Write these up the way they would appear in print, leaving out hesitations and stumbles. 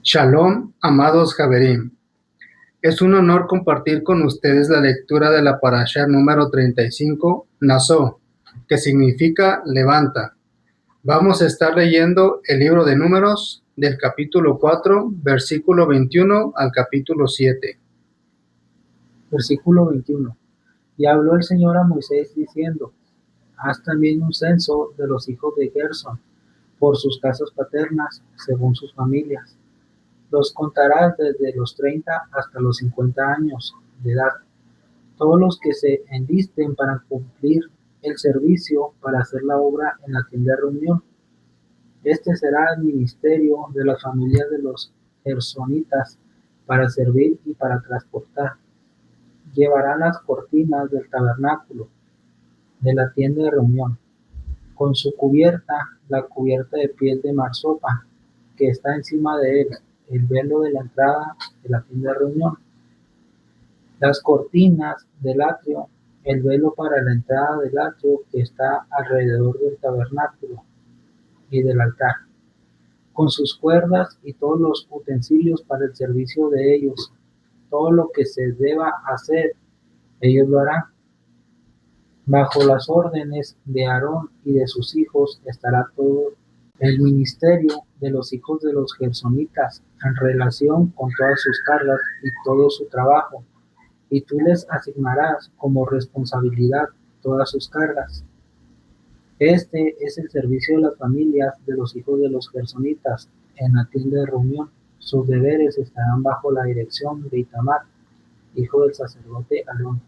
Shalom, amados Javerim. Es un honor compartir con ustedes la lectura de la parashá número 35, Naso, que significa levanta. Vamos a estar leyendo el libro de Números del capítulo 4, versículo 21 al capítulo 7. Versículo 21. Y habló el Señor a Moisés diciendo: haz también un censo de los hijos de Gersón, por sus casas paternas, según sus familias. Los contarás desde los 30 hasta los 50 años de edad, todos los que se enlisten para cumplir el servicio para hacer la obra en la tienda de reunión. Este será el ministerio de las familias de los gersonitas para servir y para transportar. Llevarán las cortinas del tabernáculo, de la tienda de reunión, con su cubierta, la cubierta de piel de marsopa que está encima de él, el velo de la entrada de la tienda de reunión, las cortinas del atrio, el velo para la entrada del atrio que está alrededor del tabernáculo y del altar, con sus cuerdas y todos los utensilios para el servicio de ellos. Todo lo que se deba hacer, ellos lo harán. Bajo las órdenes de Aarón y de sus hijos estará todo el ministerio de los hijos de los gersonitas en relación con todas sus cargas y todo su trabajo, y tú les asignarás como responsabilidad todas sus cargas. Este es el servicio de las familias de los hijos de los gersonitas en la tienda de reunión. Sus deberes estarán bajo la dirección de Itamar, hijo del sacerdote Aarón.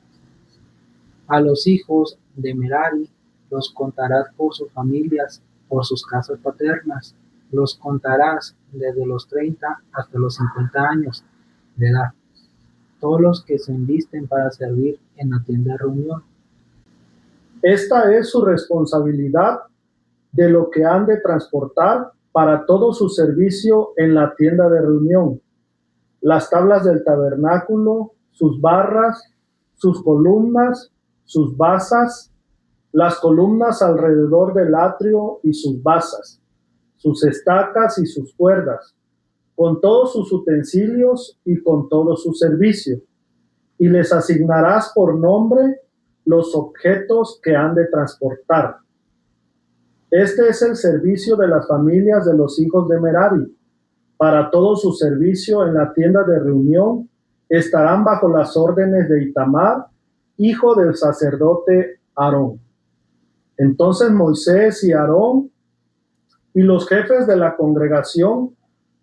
A los hijos de Merari los contarás por sus familias, por sus casas paternas. Los contarás desde los 30 hasta los 50 años de edad, todos los que se enlisten para servir en la tienda de reunión. Esta es su responsabilidad de lo que han de transportar para todo su servicio en la tienda de reunión: las tablas del tabernáculo, sus barras, sus columnas, sus basas, las columnas alrededor del atrio y sus basas, sus estacas y sus cuerdas, con todos sus utensilios y con todo su servicio. Y les asignarás por nombre los objetos que han de transportar. Este es el servicio de las familias de los hijos de Merari. Para todo su servicio en la tienda de reunión estarán bajo las órdenes de Itamar, hijo del sacerdote Aarón. Entonces Moisés y Aarón y los jefes de la congregación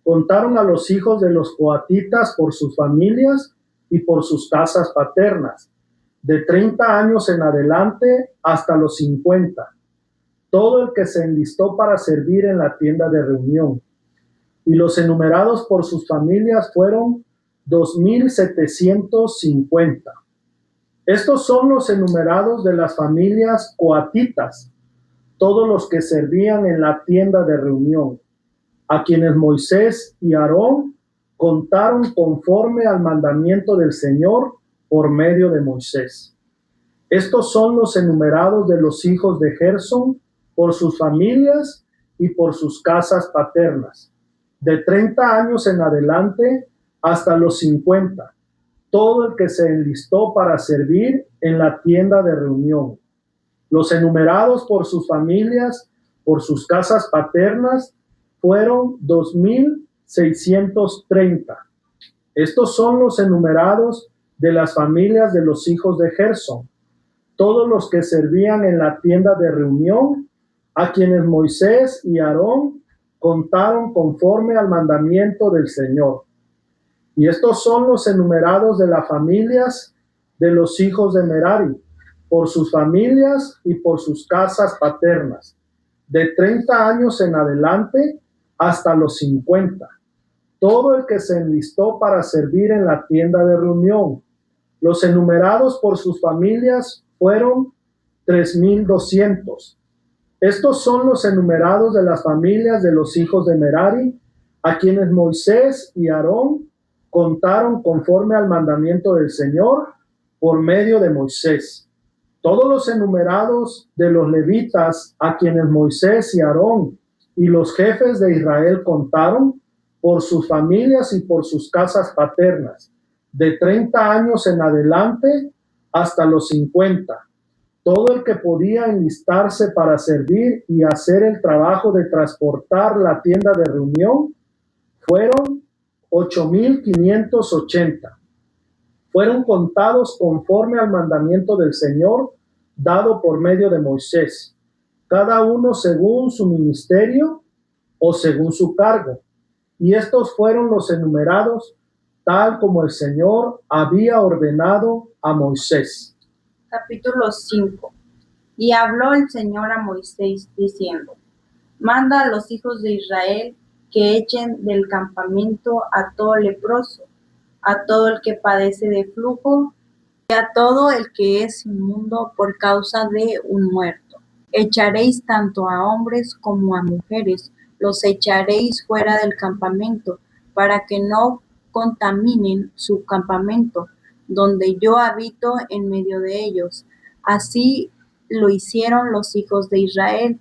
contaron a los hijos de los coatitas por sus familias y por sus casas paternas, de 30 años en adelante hasta los 50, todo el que se enlistó para servir en la tienda de reunión. Y los enumerados por sus familias fueron 2,750. Estos son los enumerados de las familias coatitas, todos los que servían en la tienda de reunión, a quienes Moisés y Aarón contaron conforme al mandamiento del Señor por medio de Moisés. Estos son los enumerados de los hijos de Gersón por sus familias y por sus casas paternas, de 30 años en adelante hasta los 50, todo el que se enlistó para servir en la tienda de reunión. Los enumerados por sus familias, por sus casas paternas, fueron 2,630. Estos son los enumerados de las familias de los hijos de Gersón, todos los que servían en la tienda de reunión, a quienes Moisés y Aarón contaron conforme al mandamiento del Señor. Y estos son los enumerados de las familias de los hijos de Merari, por sus familias y por sus casas paternas, de 30 años en adelante hasta los 50, todo el que se enlistó para servir en la tienda de reunión. Los enumerados por sus familias fueron 3,200. Estos son los enumerados de las familias de los hijos de Merari, a quienes Moisés y Aarón contaron conforme al mandamiento del Señor por medio de Moisés. Todos los enumerados de los levitas, a quienes Moisés y Aarón y los jefes de Israel contaron por sus familias y por sus casas paternas, de 30 años en adelante hasta los 50. Todo el que podía enlistarse para servir y hacer el trabajo de transportar la tienda de reunión fueron 8,580. Fueron contados conforme al mandamiento del Señor dado por medio de Moisés, cada uno según su ministerio o según su cargo. Y estos fueron los enumerados, tal como el Señor había ordenado a Moisés. Capítulo 5. Y habló el Señor a Moisés, diciendo: Manda a los hijos de Israel que echen del campamento a todo leproso, a todo el que padece de flujo, y a todo el que es inmundo por causa de un muerto. Echaréis tanto a hombres como a mujeres, los echaréis fuera del campamento, para que no contaminen su campamento, donde yo habito en medio de ellos. Así lo hicieron los hijos de Israel,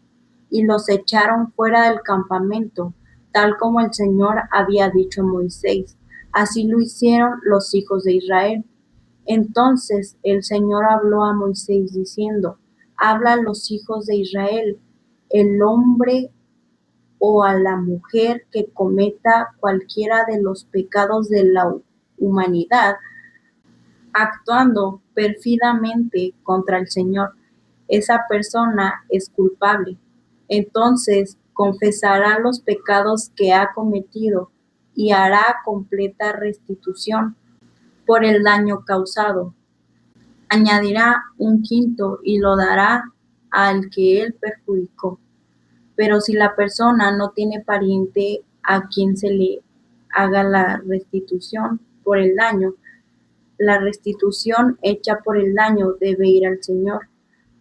y los echaron fuera del campamento, tal como el Señor había dicho a Moisés. Así lo hicieron los hijos de Israel. Entonces el Señor habló a Moisés diciendo: Habla a los hijos de Israel, el hombre o a la mujer que cometa cualquiera de los pecados de la humanidad, actuando pérfidamente contra el Señor, esa persona es culpable. Entonces confesará los pecados que ha cometido y hará completa restitución por el daño causado. Añadirá un quinto y lo dará al que él perjudicó. Pero si la persona no tiene pariente a quien se le haga la restitución por el daño, la restitución hecha por el daño debe ir al Señor,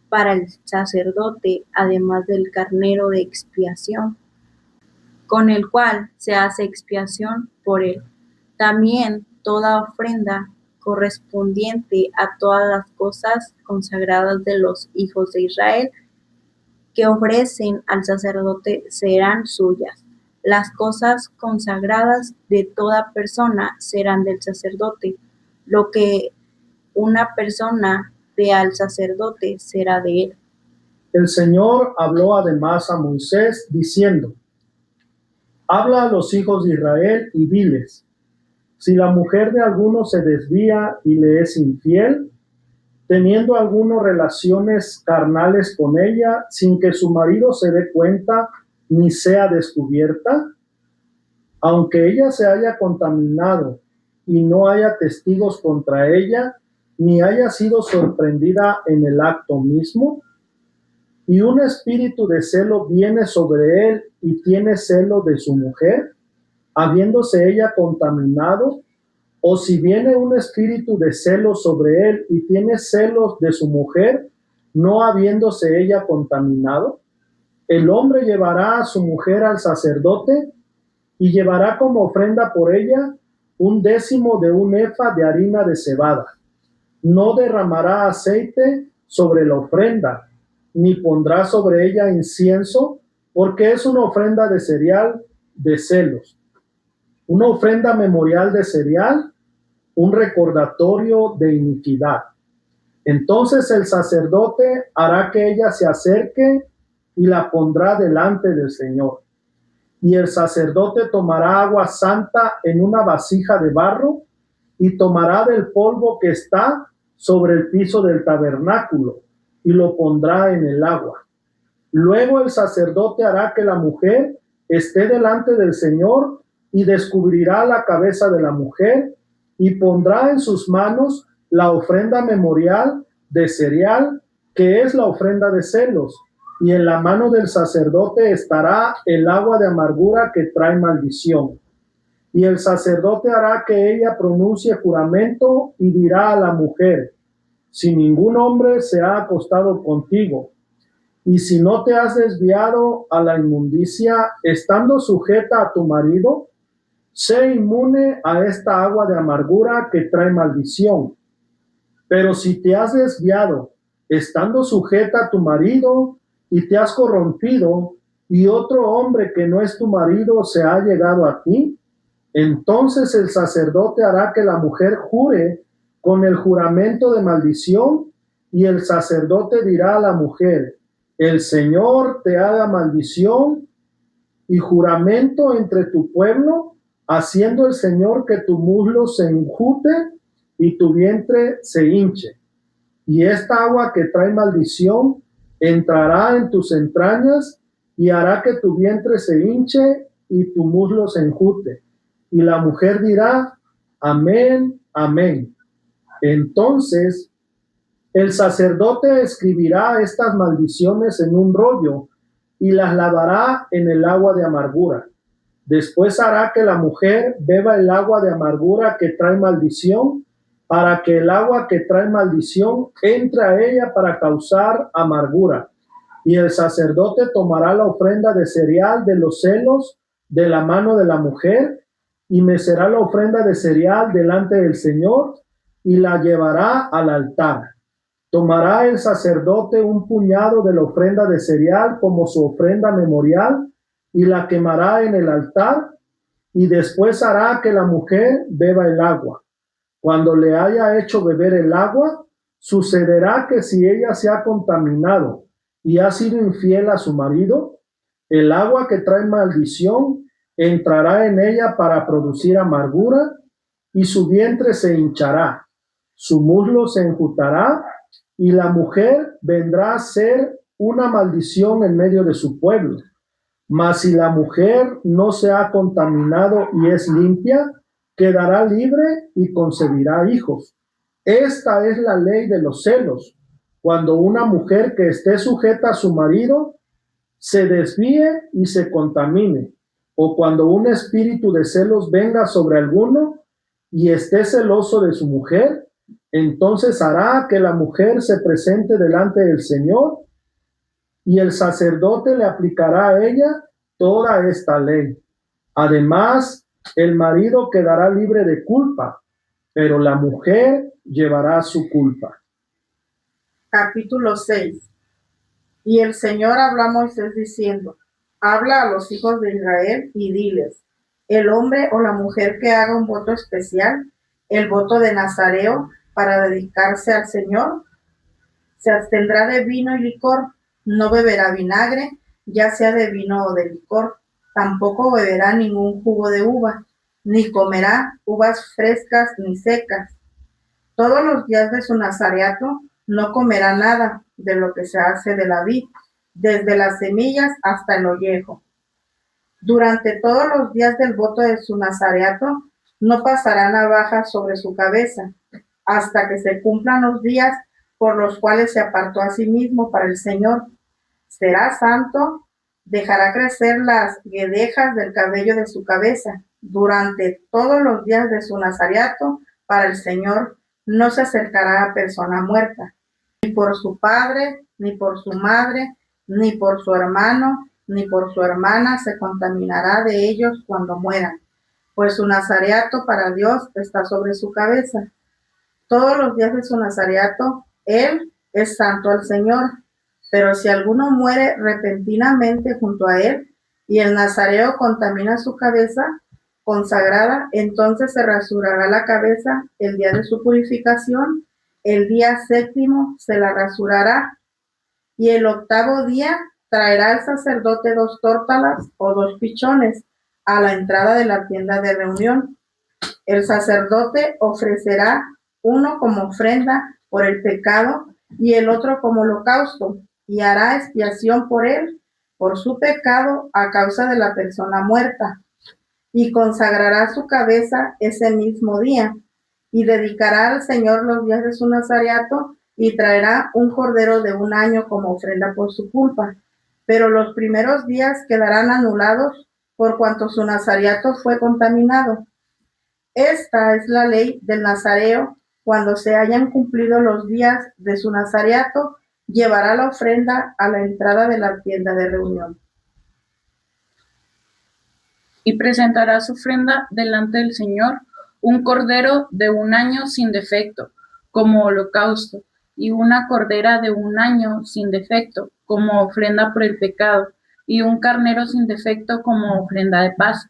para el sacerdote, además del carnero de expiación, con el cual se hace expiación por él. También toda ofrenda correspondiente a todas las cosas consagradas de los hijos de Israel que ofrecen al sacerdote serán suyas. Las cosas consagradas de toda persona serán del sacerdote. Lo que una persona dé al sacerdote será de él. El Señor habló además a Moisés diciendo: Habla a los hijos de Israel y diles: si la mujer de alguno se desvía y le es infiel, teniendo alguno relaciones carnales con ella, sin que su marido se dé cuenta ni sea descubierta, aunque ella se haya contaminado y no haya testigos contra ella, ni haya sido sorprendida en el acto mismo, y un espíritu de celo viene sobre él y tiene celo de su mujer, habiéndose ella contaminado, o si viene un espíritu de celo sobre él y tiene celos de su mujer, no habiéndose ella contaminado, el hombre llevará a su mujer al sacerdote y llevará como ofrenda por ella 1/10 de un efa de harina de cebada. No derramará aceite sobre la ofrenda, ni pondrá sobre ella incienso, porque es una ofrenda de cereal de celos, una ofrenda memorial de cereal, un recordatorio de iniquidad. Entonces el sacerdote hará que ella se acerque y la pondrá delante del Señor. Y el sacerdote tomará agua santa en una vasija de barro y tomará del polvo que está sobre el piso del tabernáculo y lo pondrá en el agua. Luego el sacerdote hará que la mujer esté delante del Señor y descubrirá la cabeza de la mujer y pondrá en sus manos la ofrenda memorial de cereal, que es la ofrenda de celos, y en la mano del sacerdote estará el agua de amargura que trae maldición. Y el sacerdote hará que ella pronuncie juramento y dirá a la mujer: si ningún hombre se ha acostado contigo, y si no te has desviado a la inmundicia, estando sujeta a tu marido, sé inmune a esta agua de amargura que trae maldición. Pero si te has desviado, estando sujeta a tu marido, y te has corrompido, y otro hombre que no es tu marido se ha llegado a ti, Entonces el sacerdote hará que la mujer jure con el juramento de maldición, y el sacerdote dirá a la mujer: el Señor te haga maldición y juramento entre tu pueblo, haciendo el Señor que tu muslo se enjute y tu vientre se hinche. Y esta agua que trae maldición entrará en tus entrañas y hará que tu vientre se hinche y tu muslo se enjute. Y la mujer dirá: amén, amén. Entonces el sacerdote escribirá estas maldiciones en un rollo y las lavará en el agua de amargura. Después hará que la mujer beba el agua de amargura que trae maldición, para que el agua que trae maldición entre a ella para causar amargura. Y el sacerdote tomará la ofrenda de cereal de los celos de la mano de la mujer y mecerá la ofrenda de cereal delante del Señor y la llevará al altar. Tomará el sacerdote un puñado de la ofrenda de cereal como su ofrenda memorial y la quemará en el altar, y después hará que la mujer beba el agua. Cuando le haya hecho beber el agua, sucederá que si ella se ha contaminado y ha sido infiel a su marido, el agua que trae maldición entrará en ella para producir amargura, y su vientre se hinchará, su muslo se enjutará, y la mujer vendrá a ser una maldición en medio de su pueblo. Mas si la mujer no se ha contaminado y es limpia, quedará libre y concebirá hijos. Esta es la ley de los celos. Cuando una mujer que esté sujeta a su marido se desvíe y se contamine, o cuando un espíritu de celos venga sobre alguno y esté celoso de su mujer, entonces hará que la mujer se presente delante del Señor, y el sacerdote le aplicará a ella toda esta ley. Además, el marido quedará libre de culpa, pero la mujer llevará su culpa. Capítulo 6. Y el Señor habló a Moisés diciendo: habla a los hijos de Israel y diles: el hombre o la mujer que haga un voto especial, el voto de Nazareo, para dedicarse al Señor, se abstendrá de vino y licor, no beberá vinagre, ya sea de vino o de licor, tampoco beberá ningún jugo de uva, ni comerá uvas frescas ni secas. Todos los días de su nazareato no comerá nada de lo que se hace de la vid, desde las semillas hasta el ollejo. Durante todos los días del voto de su nazareato no pasará navaja sobre su cabeza, hasta que se cumplan los días por los cuales se apartó a sí mismo para el Señor. Será santo, dejará crecer las guedejas del cabello de su cabeza. Durante todos los días de su nazareato para el Señor no se acercará a persona muerta, ni por su padre, ni por su madre, ni por su hermano, ni por su hermana se contaminará de ellos cuando mueran, pues su nazareato para Dios está sobre su cabeza. Todos los días de su nazareato, él es santo al Señor. Pero si alguno muere repentinamente junto a él, y el nazareo contamina su cabeza consagrada, entonces se rasurará la cabeza el día de su purificación, el día séptimo se la rasurará, y el octavo día traerá el sacerdote 2 tórtolas o 2 pichones a la entrada de la tienda de reunión. El sacerdote ofrecerá uno como ofrenda por el pecado y el otro como holocausto, y hará expiación por él, por su pecado a causa de la persona muerta, y consagrará su cabeza ese mismo día, y dedicará al Señor los días de su nazareato, y traerá un cordero de 1 año como ofrenda por su culpa. Pero los primeros días quedarán anulados por cuanto su nazareato fue contaminado. Esta es la ley del nazareo. Cuando se hayan cumplido los días de su nazareato, llevará la ofrenda a la entrada de la tienda de reunión. Y presentará su ofrenda delante del Señor, un cordero de 1 año sin defecto, como holocausto, y una cordera de 1 año sin defecto, como ofrenda por el pecado, y un carnero sin defecto como ofrenda de paz.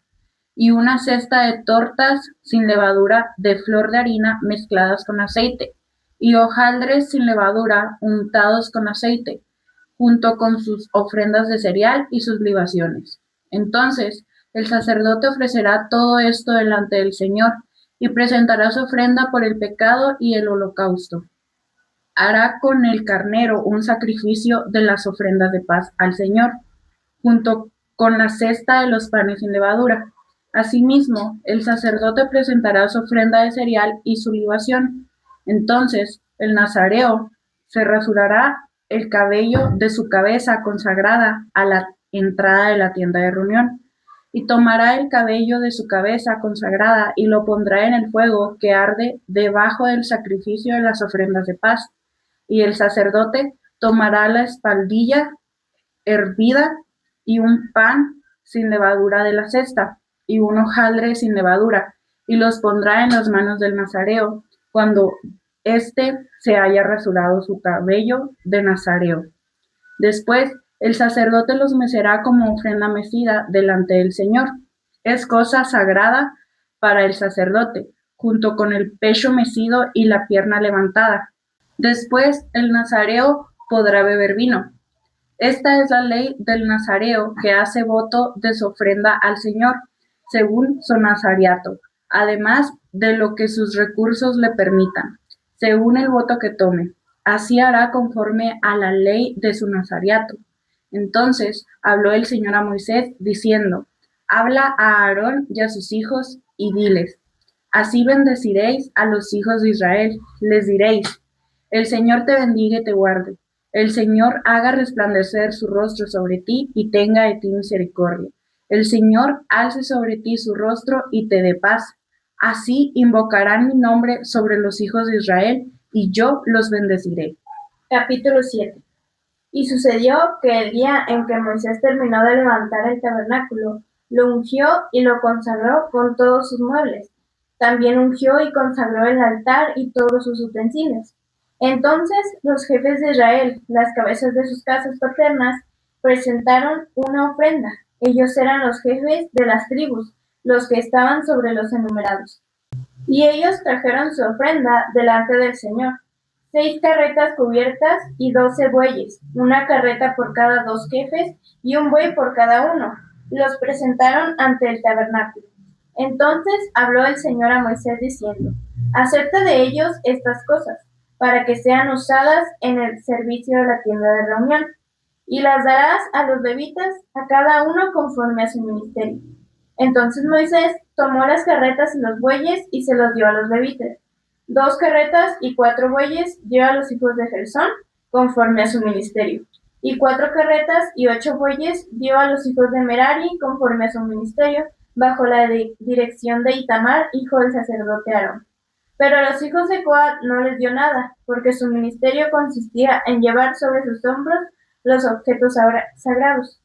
y una cesta de tortas sin levadura de flor de harina mezcladas con aceite, y hojaldres sin levadura untados con aceite, junto con sus ofrendas de cereal y sus libaciones. Entonces el sacerdote ofrecerá todo esto delante del Señor y presentará su ofrenda por el pecado y el holocausto. Hará con el carnero un sacrificio de las ofrendas de paz al Señor, junto con la cesta de los panes sin levadura. Asimismo, el sacerdote presentará su ofrenda de cereal y su libación. Entonces el nazareo se rasurará el cabello de su cabeza consagrada a la entrada de la tienda de reunión, y tomará el cabello de su cabeza consagrada y lo pondrá en el fuego que arde debajo del sacrificio de las ofrendas de paz. Y el sacerdote tomará la espaldilla hervida y un pan sin levadura de la cesta y un hojaldre sin levadura, y los pondrá en las manos del nazareo cuando éste se haya rasurado su cabello de nazareo. Después el sacerdote los mecerá como ofrenda mecida delante del Señor. Es cosa sagrada para el sacerdote, junto con el pecho mecido y la pierna levantada. Después el nazareo podrá beber vino. Esta es la ley del nazareo que hace voto de su ofrenda al Señor, según su nazariato, además de lo que sus recursos le permitan, según el voto que tome. Así hará conforme a la ley de su nazariato. Entonces habló el Señor a Moisés, diciendo: Habla a Aarón y a sus hijos, y diles: Así bendeciréis a los hijos de Israel. Les diréis: El Señor te bendiga y te guarde. El Señor haga resplandecer su rostro sobre ti y tenga de ti misericordia. El Señor alce sobre ti su rostro y te dé paz. Así invocarán mi nombre sobre los hijos de Israel, y yo los bendeciré. Capítulo 7. Y sucedió que el día en que Moisés terminó de levantar el tabernáculo, lo ungió y lo consagró con todos sus muebles. También ungió y consagró el altar y todos sus utensilios. Entonces los jefes de Israel, las cabezas de sus casas paternas, presentaron una ofrenda. Ellos eran los jefes de las tribus, los que estaban sobre los enumerados. Y ellos trajeron su ofrenda delante del Señor: 6 carretas cubiertas y 12 bueyes, una carreta por cada 2 jefes y un buey por cada uno. Los presentaron ante el tabernáculo. Entonces habló el Señor a Moisés diciendo: Acepta de ellos estas cosas, para que sean usadas en el servicio de la tienda de reunión, y las darás a los levitas, a cada uno conforme a su ministerio. Entonces Moisés tomó las carretas y los bueyes y se los dio a los levitas. 2 carretas y 4 bueyes dio a los hijos de Gersón, conforme a su ministerio. Y 4 carretas y 8 bueyes dio a los hijos de Merari, conforme a su ministerio, bajo la dirección de Itamar, hijo del sacerdote Aarón. Pero a los hijos de Coat no les dio nada, porque su ministerio consistía en llevar sobre sus hombros los objetos sagrados.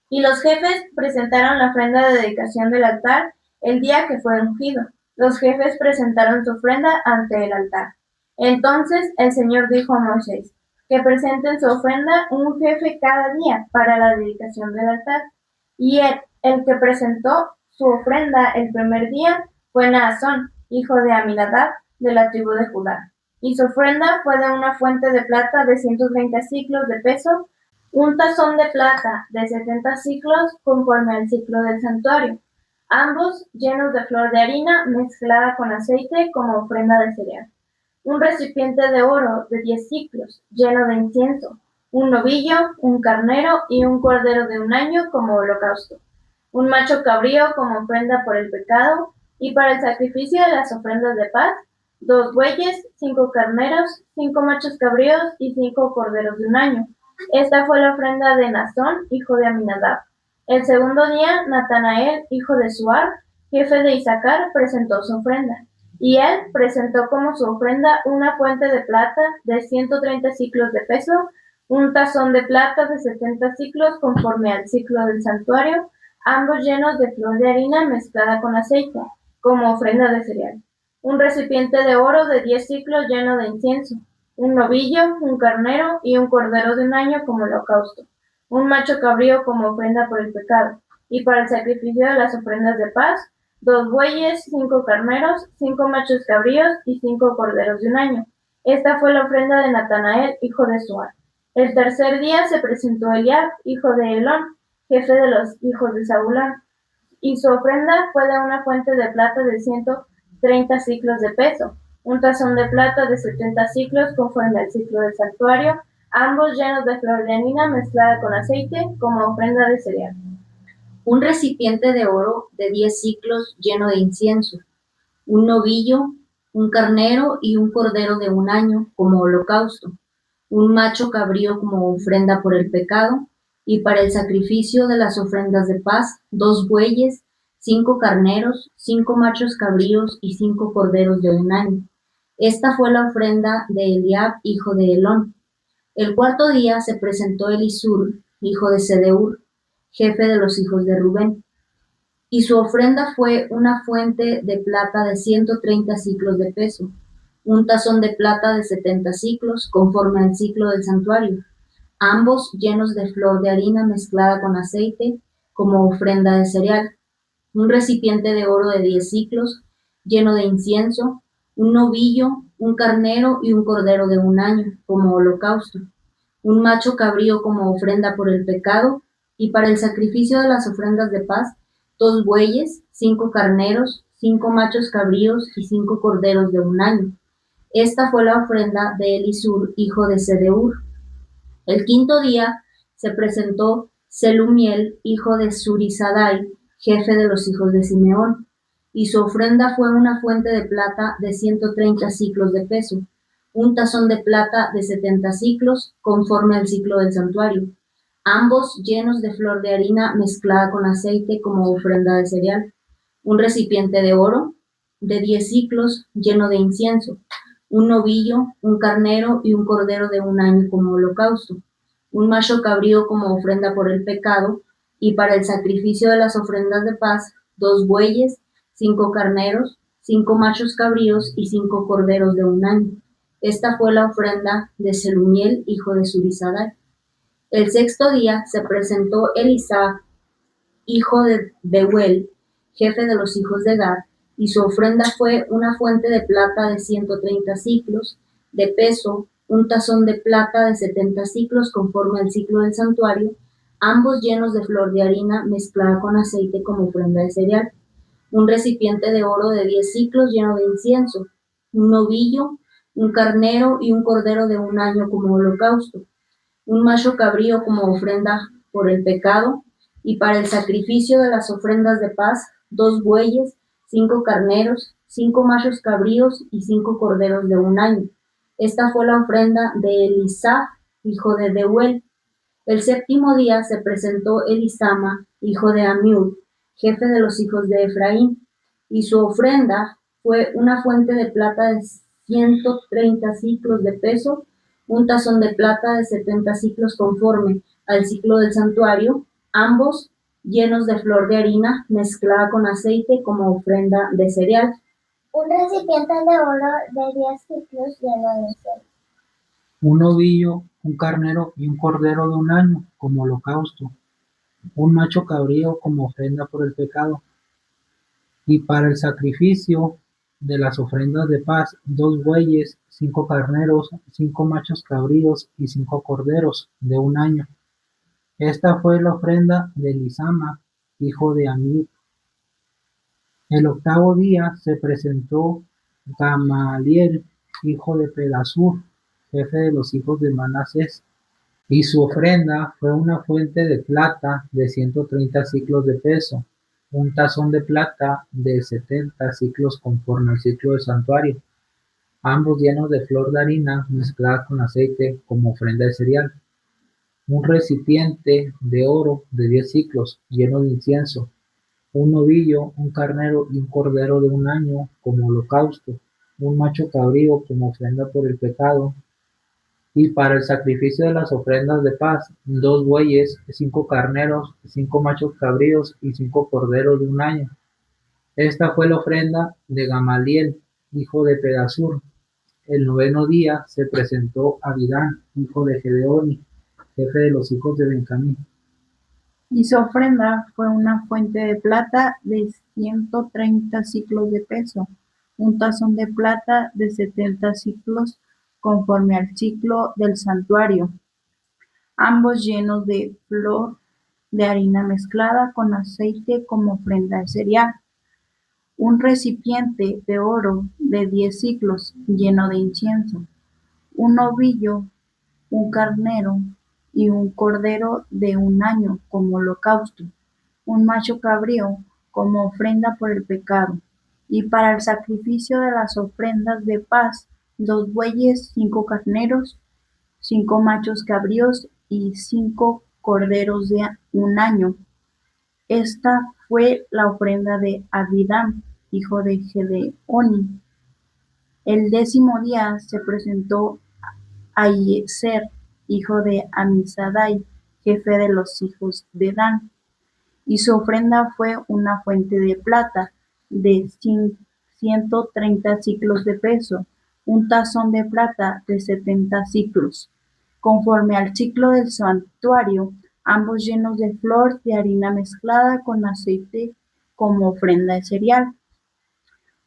Y los jefes presentaron la ofrenda de dedicación del altar el día que fue ungido. Los jefes presentaron su ofrenda ante el altar. Entonces el Señor dijo a Moisés: que presenten su ofrenda un jefe cada día para la dedicación del altar. Y el que presentó su ofrenda el primer día fue Naasón, hijo de Aminadab, de la tribu de Judá. Y su ofrenda fue de una fuente de plata de 130 siclos de peso, un tazón de plata de 70 siclos conforme al ciclo del santuario, ambos llenos de flor de harina mezclada con aceite como ofrenda de cereal, un recipiente de oro de 10 siclos lleno de incienso, un novillo, un carnero y un cordero de un año como holocausto, un macho cabrío como ofrenda por el pecado, y para el sacrificio de las ofrendas de paz, 2 bueyes, 5 carneros, 5 machos cabríos y 5 corderos de un año. Esta fue la ofrenda de Naasón, hijo de Aminadab. El segundo día, Natanael, hijo de Suar, jefe de Isaacar, presentó su ofrenda. Y él presentó como su ofrenda una fuente de plata de 130 siclos de peso, un tazón de plata de 70 siclos conforme al ciclo del santuario, ambos llenos de flor de harina mezclada con aceite, como ofrenda de cereal, un recipiente de oro de 10 siclos lleno de incienso, un novillo, un carnero y un cordero de un año como holocausto, un macho cabrío como ofrenda por el pecado, y para el sacrificio de las ofrendas de paz, 2 bueyes, 5 carneros, 5 machos cabríos y 5 corderos de un año. Esta fue la ofrenda de Natanael, hijo de Suar. El tercer día se presentó Eliab, hijo de Helón, jefe de los hijos de Zabulón, y su ofrenda fue de una fuente de plata de 130 siclos de peso, un tazón de plata de 70 siclos conforme al ciclo del santuario, ambos llenos de flor de harina mezclada con aceite como ofrenda de cereal. Un recipiente de oro de 10 siclos lleno de incienso, un novillo, un carnero y un cordero de un año como holocausto, un macho cabrío como ofrenda por el pecado, y para el sacrificio de las ofrendas de paz, 2 bueyes, 5 carneros, 5 machos cabríos y 5 corderos de un año. Esta fue la ofrenda de Eliab, hijo de Helón. El cuarto día se presentó Elisur, hijo de Sedeur, jefe de los hijos de Rubén, y su ofrenda fue una fuente de plata de 130 siclos de peso, un tazón de plata de 70 siclos, conforme al ciclo del santuario, ambos llenos de flor de harina mezclada con aceite, como ofrenda de cereal, un recipiente de oro de 10 siclos, lleno de incienso, un novillo, un carnero y un cordero de un año, como holocausto, un macho cabrío como ofrenda por el pecado, y para el sacrificio de las ofrendas de paz, 2 bueyes, 5 carneros, 5 machos cabríos y 5 corderos de un año. Esta fue la ofrenda de Elisur, hijo de Sedeur. El quinto día se presentó Selumiel, hijo de Zurisadai, jefe de los hijos de Simeón, y su ofrenda fue una fuente de plata de 130 siclos de peso, un tazón de plata de 70 siclos, conforme al ciclo del santuario, ambos llenos de flor de harina mezclada con aceite como ofrenda de cereal, un recipiente de oro de 10 siclos lleno de incienso, un novillo, un carnero y un cordero de un año como holocausto, un macho cabrío como ofrenda por el pecado, y para el sacrificio de las ofrendas de paz, 2 bueyes, 5 carneros, 5 machos cabríos y 5 corderos de un año. Esta fue la ofrenda de Selumiel, hijo de Zurisadai. El sexto día se presentó Elisab, hijo de Deuel, jefe de los hijos de Gad, y su ofrenda fue una fuente de plata de 130 siclos de peso, un tazón de plata de 70 siclos conforme al ciclo del santuario, ambos llenos de flor de harina mezclada con aceite como ofrenda de cereal, un recipiente de oro de 10 siclos lleno de incienso, un novillo, un carnero y un cordero de un año como holocausto, un macho cabrío como ofrenda por el pecado, y para el sacrificio de las ofrendas de paz, 2 bueyes, 5 carneros, 5 machos cabríos y 5 corderos de un año. Esta fue la ofrenda de Elisab, hijo de Deuel. El séptimo día se presentó Elisama, hijo de Amiud, jefe de los hijos de Efraín, y su ofrenda fue una fuente de plata de 130 siclos de peso, un tazón de plata de 70 siclos conforme al ciclo del santuario, ambos llenos de flor de harina mezclada con aceite como ofrenda de cereal. Un recipiente de oro de 10 ciclos lleno de incienso. Un novillo, un carnero y un cordero de un año como holocausto, un macho cabrío como ofrenda por el pecado, y para el sacrificio de las ofrendas de paz, 2 bueyes, 5 carneros, 5 machos cabríos y 5 corderos de un año. Esta fue la ofrenda de Elisama, hijo de Amiud. El octavo día se presentó Gamaliel, hijo de Pedasur, jefe de los hijos de Manasés, y su ofrenda fue una fuente de plata de 130 siclos de peso, un tazón de plata de 70 siclos conforme al ciclo del santuario, ambos llenos de flor de harina mezclada con aceite como ofrenda de cereal, un recipiente de oro de 10 siclos lleno de incienso, un novillo, un carnero y un cordero de un año como holocausto, un macho cabrío como ofrenda por el pecado, y para el sacrificio de las ofrendas de paz, 2 bueyes, 5 carneros, 5 machos cabríos y 5 corderos de un año. Esta fue la ofrenda de Gamaliel, hijo de Pedasur. El noveno día se presentó Abidán, hijo de Gedeoni, jefe de los hijos de Benjamín. Y su ofrenda fue una fuente de plata de 130 siclos de peso, un tazón de plata de 70 siclos conforme al ciclo del santuario, ambos llenos de flor de harina mezclada con aceite como ofrenda de cereal, un recipiente de oro de 10 siclos lleno de incienso, un novillo, un carnero y un cordero de un año como holocausto, un macho cabrío como ofrenda por el pecado, y para el sacrificio de las ofrendas de paz, 2 bueyes, 5 carneros, 5 machos cabríos y 5 corderos de un año. Esta fue la ofrenda de Abidán, hijo de Gedeoni. El 10º día se presentó Ahiezer, hijo de Amisadai, jefe de los hijos de Dan, y su ofrenda fue una fuente de plata de 130 siclos de peso, un tazón de plata de 70 siclos, conforme al ciclo del santuario, ambos llenos de flor de harina mezclada con aceite como ofrenda de cereal,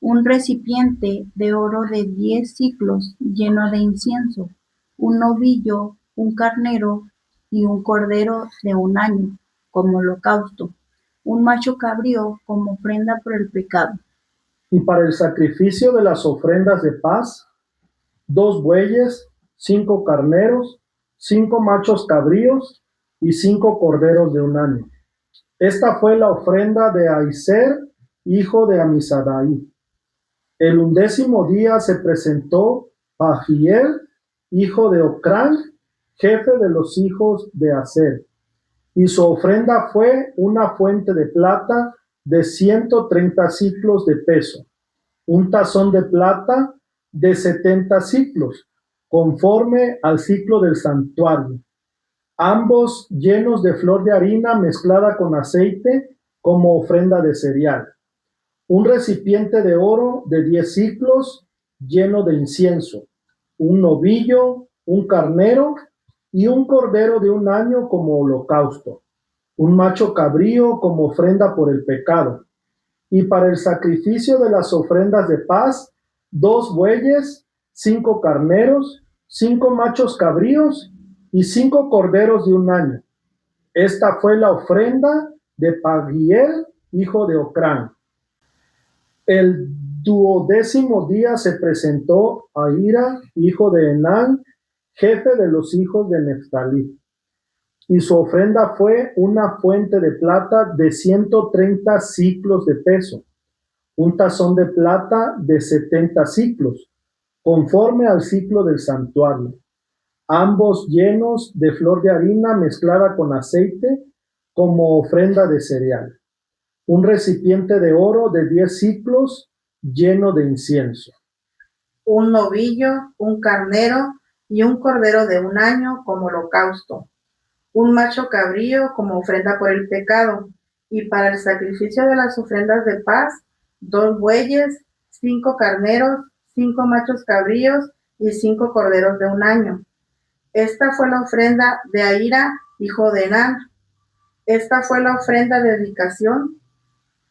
un recipiente de oro de 10 siclos lleno de incienso, un novillo, un carnero y un cordero de un año como holocausto, un macho cabrío como ofrenda por el pecado. Y para el sacrificio de las ofrendas de paz, 2 bueyes, 5 carneros, 5 machos cabríos y 5 corderos de un año. Esta fue la ofrenda de Ahiezer, hijo de Amisadai. El 11º día se presentó Pagiel, hijo de Ocrán, jefe de los hijos de Aser, y su ofrenda fue una fuente de plata de 130 siclos de peso, un tazón de plata de 70 siclos, conforme al ciclo del santuario, ambos llenos de flor de harina mezclada con aceite como ofrenda de cereal, un recipiente de oro de 10 siclos lleno de incienso, un novillo, un carnero y un cordero de un año como holocausto, un macho cabrío como ofrenda por el pecado, y para el sacrificio de las ofrendas de paz, 2 bueyes, 5 carneros, 5 machos cabríos y 5 corderos de un año. Esta fue la ofrenda de Pagiel, hijo de Ocrán. El 12º día se presentó Ahira, hijo de Enán, jefe de los hijos de Neftalí, y su ofrenda fue una fuente de plata de 130 siclos de peso, un tazón de plata de 70 siclos, conforme al ciclo del santuario, ambos llenos de flor de harina mezclada con aceite como ofrenda de cereal, un recipiente de oro de 10 siclos lleno de incienso, un novillo, un carnero y un cordero de un año como holocausto, un macho cabrío como ofrenda por el pecado, y para el sacrificio de las ofrendas de paz, 2 bueyes, 5 carneros, 5 machos cabríos y 5 corderos de un año. Esta fue la ofrenda de Ahira, hijo de Enán. Esta fue la ofrenda de dedicación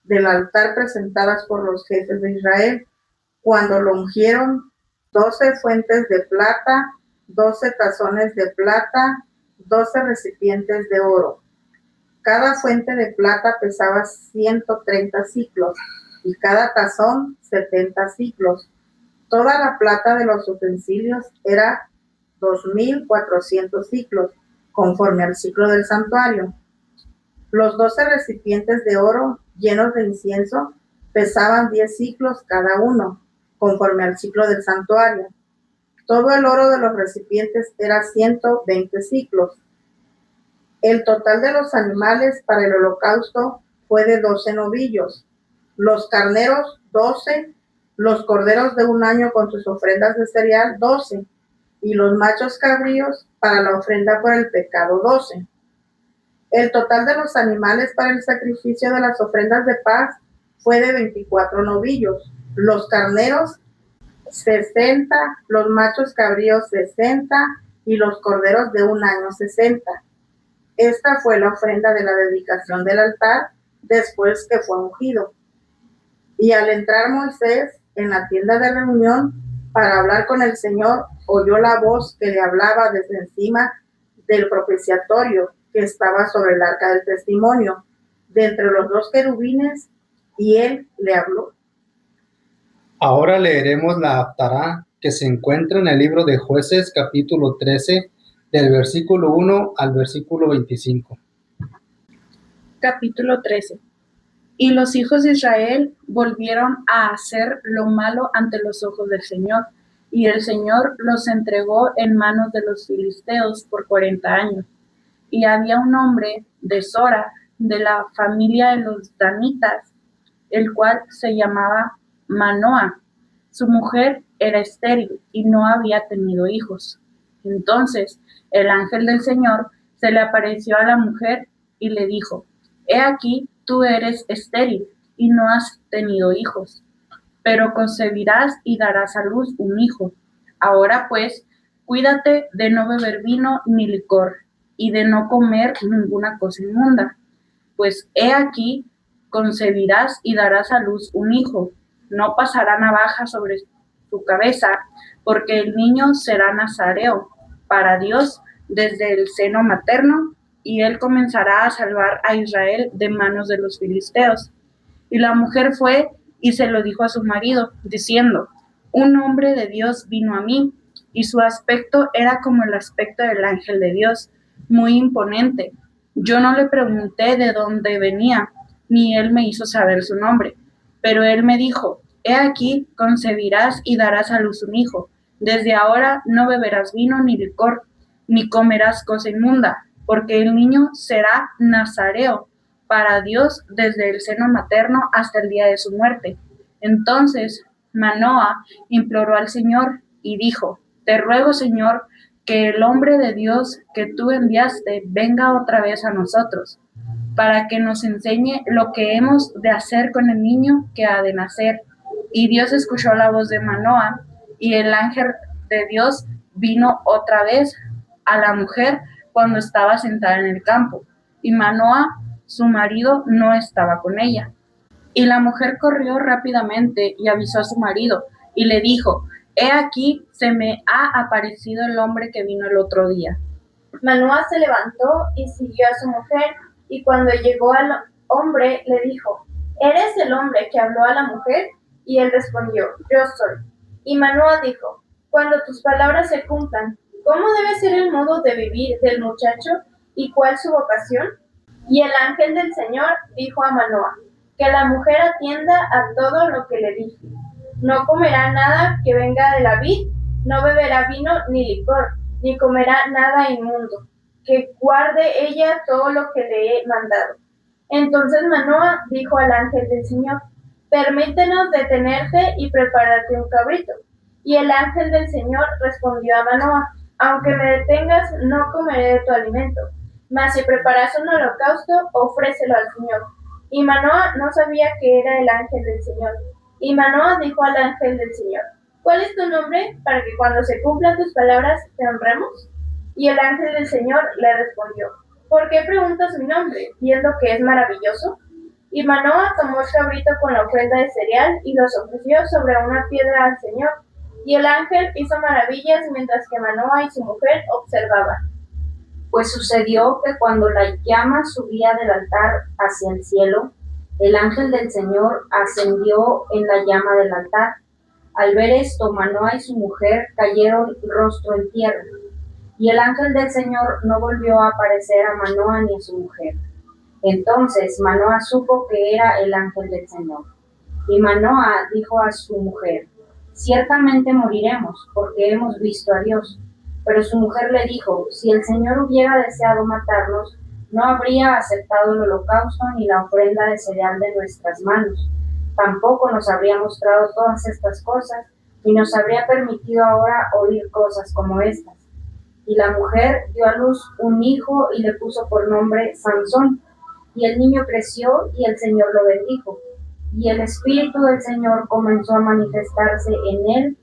del altar presentadas por los jefes de Israel, cuando lo ungieron: 12 fuentes de plata, 12 tazones de plata, 12 recipientes de oro. Cada fuente de plata pesaba 130 siclos y cada tazón 70 siclos. Toda la plata de los utensilios era 2.400 siclos, conforme al ciclo del santuario. Los 12 recipientes de oro llenos de incienso pesaban 10 siclos cada uno, conforme al ciclo del santuario. Todo el oro de los recipientes era 120 siclos. El total de los animales para el holocausto fue de 12 novillos, los carneros 12, los corderos de un año con sus ofrendas de cereal 12, y los machos cabríos para la ofrenda por el pecado 12. El total de los animales para el sacrificio de las ofrendas de paz fue de 24 novillos, los carneros 60, los machos cabríos 60 y los corderos de un año 60. Esta fue la ofrenda de la dedicación del altar después que fue ungido. Y al entrar Moisés en la tienda de reunión para hablar con el Señor, oyó la voz que le hablaba desde encima del propiciatorio que estaba sobre el arca del testimonio, de entre los dos querubines, y él le habló. Ahora leeremos la Haftará que se encuentra en el libro de Jueces, capítulo 13, del versículo 1 al versículo 25. Capítulo 13. Y los hijos de Israel volvieron a hacer lo malo ante los ojos del Señor, y el Señor los entregó en manos de los filisteos por 40 años. Y había un hombre de Sora, de la familia de los danitas, el cual se llamaba Manoa. Su mujer era estéril y no había tenido hijos. Entonces el ángel del Señor se le apareció a la mujer y le dijo: He aquí, tú eres estéril y no has tenido hijos, pero concebirás y darás a luz un hijo. Ahora pues, cuídate de no beber vino ni licor, y de no comer ninguna cosa inmunda, pues he aquí, concebirás y darás a luz un hijo. No pasará navaja sobre su cabeza, porque el niño será nazareo para Dios desde el seno materno, y él comenzará a salvar a Israel de manos de los filisteos. Y la mujer fue y se lo dijo a su marido, diciendo: Un hombre de Dios vino a mí, y su aspecto era como el aspecto del ángel de Dios, muy imponente. Yo no le pregunté de dónde venía, ni él me hizo saber su nombre. Pero él me dijo: He aquí, concebirás y darás a luz un hijo. Desde ahora no beberás vino ni licor, ni comerás cosa inmunda, porque el niño será nazareo para Dios desde el seno materno hasta el día de su muerte. Entonces Manoa imploró al Señor y dijo: Te ruego, Señor, que el hombre de Dios que tú enviaste venga otra vez a nosotros, para que nos enseñe lo que hemos de hacer con el niño que ha de nacer. Y Dios escuchó la voz de Manoa, y el ángel de Dios vino otra vez a la mujer cuando estaba sentada en el campo, y Manoa, su marido, no estaba con ella. Y la mujer corrió rápidamente y avisó a su marido, y le dijo: He aquí, se me ha aparecido el hombre que vino el otro día. Manoa se levantó y siguió a su mujer, y cuando llegó al hombre le dijo: ¿Eres el hombre que habló a la mujer? Y él respondió: Yo soy. Y Manoa dijo: Cuando tus palabras se cumplan, ¿cómo debe ser el modo de vivir del muchacho y cuál su vocación? Y el ángel del Señor dijo a Manoa: Que la mujer atienda a todo lo que le dije. No comerá nada que venga de la vid, no beberá vino ni licor, ni comerá nada inmundo, que guarde ella todo lo que le he mandado. Entonces Manoa dijo al ángel del Señor: Permítenos detenerte y prepararte un cabrito. Y el ángel del Señor respondió a Manoa: Aunque me detengas, no comeré de tu alimento, mas si preparas un holocausto, ofrécelo al Señor. Y Manoa no sabía que era el ángel del Señor. Y Manoa dijo al ángel del Señor: ¿Cuál es tu nombre, para que cuando se cumplan tus palabras te honremos? Y el ángel del Señor le respondió: ¿Por qué preguntas mi nombre, viendo que es maravilloso? Y Manoa tomó el cabrito con la ofrenda de cereal y los ofreció sobre una piedra al Señor. Y el ángel hizo maravillas mientras que Manoa y su mujer observaban. Pues sucedió que cuando la llama subía del altar hacia el cielo, el ángel del Señor ascendió en la llama del altar. Al ver esto, Manoa y su mujer cayeron rostro en tierra, y el ángel del Señor no volvió a aparecer a Manoa ni a su mujer. Entonces Manoa supo que era el ángel del Señor. Y Manoa dijo a su mujer: Ciertamente moriremos, porque hemos visto a Dios. Pero su mujer le dijo: Si el Señor hubiera deseado matarnos, no habría aceptado el holocausto ni la ofrenda de cereal de nuestras manos. Tampoco nos habría mostrado todas estas cosas, ni nos habría permitido ahora oír cosas como estas. Y la mujer dio a luz un hijo y le puso por nombre Sansón. Y el niño creció y el Señor lo bendijo. Y el Espíritu del Señor comenzó a manifestarse en él,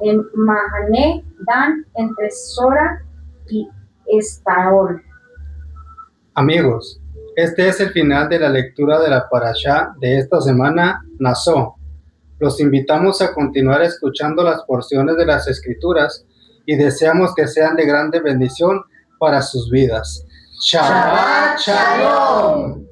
en Mahané Dan, entre Sora y Estaol. Amigos, este es el final de la lectura de la parashá de esta semana, Naso. Los invitamos a continuar escuchando las porciones de las Escrituras y deseamos que sean de grande bendición para sus vidas. Shabbat Shalom.